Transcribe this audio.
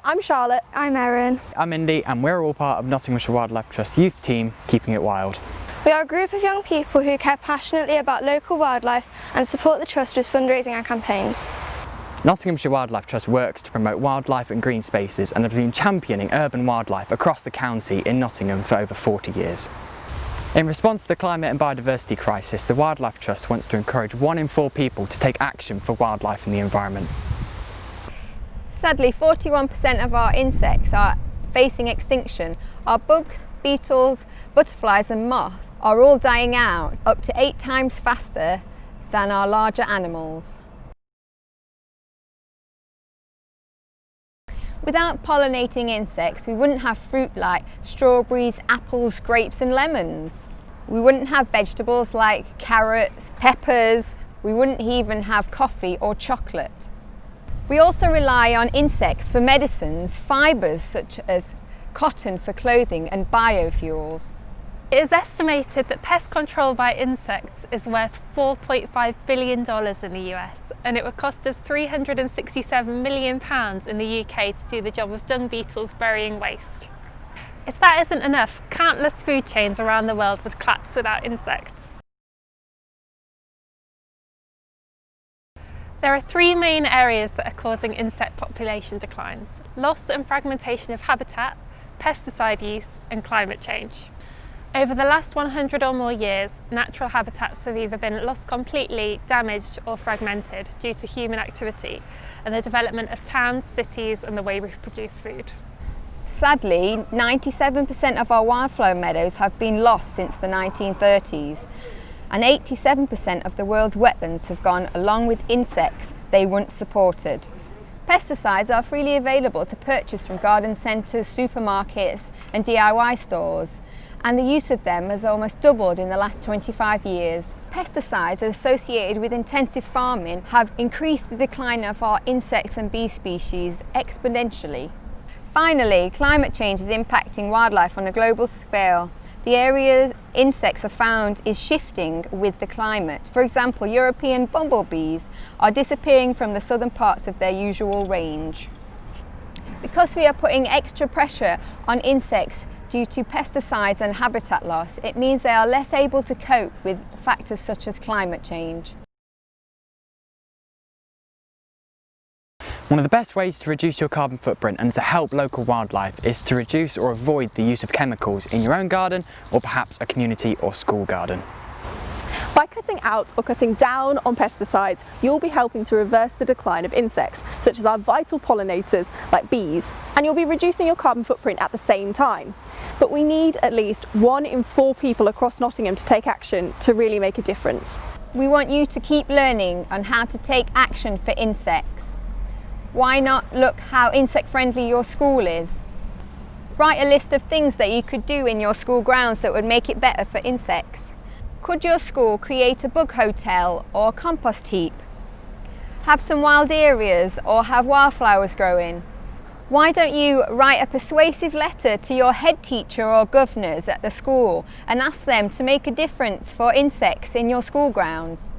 I'm Charlotte. I'm Erin. I'm Indy, and we're all part of Nottinghamshire Wildlife Trust youth team, Keeping It Wild. We are a group of young people who care passionately about local wildlife and support the Trust with fundraising and campaigns. Nottinghamshire Wildlife Trust works to promote wildlife and green spaces and have been championing urban wildlife across the county in Nottingham for over 40 years. In response to the climate and biodiversity crisis, the Wildlife Trust wants to encourage 1 in 4 people to take action for wildlife and the environment. Sadly, 41% of our insects are facing extinction. Our bugs, beetles, butterflies and moths are all dying out, up to 8 times faster than our larger animals. Without pollinating insects, we wouldn't have fruit like strawberries, apples, grapes and lemons. We wouldn't have vegetables like carrots, peppers. We wouldn't even have coffee or chocolate. We also rely on insects for medicines, fibres such as cotton for clothing and biofuels. It is estimated that pest control by insects is worth $4.5 billion in the US, and it would cost us £367 million in the UK to do the job of dung beetles burying waste. If that isn't enough, countless food chains around the world would collapse without insects. There are 3 main areas that are causing insect population declines: loss and fragmentation of habitat, pesticide use and climate change. Over the last 100 or more years, natural habitats have either been lost completely, damaged or fragmented due to human activity and the development of towns, cities and the way we produce food. Sadly, 97% of our wildflower meadows have been lost since the 1930s, and 87% of the world's wetlands have gone along with insects they once supported. Pesticides are freely available to purchase from garden centres, supermarkets and DIY stores, and the use of them has almost doubled in the last 25 years. Pesticides associated with intensive farming have increased the decline of our insects and bee species exponentially. Finally, climate change is impacting wildlife on a global scale. The area insects are found is shifting with the climate. For example, European bumblebees are disappearing from the southern parts of their usual range. Because we are putting extra pressure on insects due to pesticides and habitat loss, it means they are less able to cope with factors such as climate change. One of the best ways to reduce your carbon footprint and to help local wildlife is to reduce or avoid the use of chemicals in your own garden or perhaps a community or school garden. By cutting out or cutting down on pesticides, you'll be helping to reverse the decline of insects, such as our vital pollinators like bees, and you'll be reducing your carbon footprint at the same time. But we need at least 1 in 4 people across Nottingham to take action to really make a difference. We want you to keep learning on how to take action for insects. Why not look how insect friendly your school is? Write a list of things that you could do in your school grounds that would make it better for insects. Could your school create a bug hotel or a compost heap? Have some wild areas or have wildflowers growing? Why don't you write a persuasive letter to your head teacher or governors at the school and ask them to make a difference for insects in your school grounds?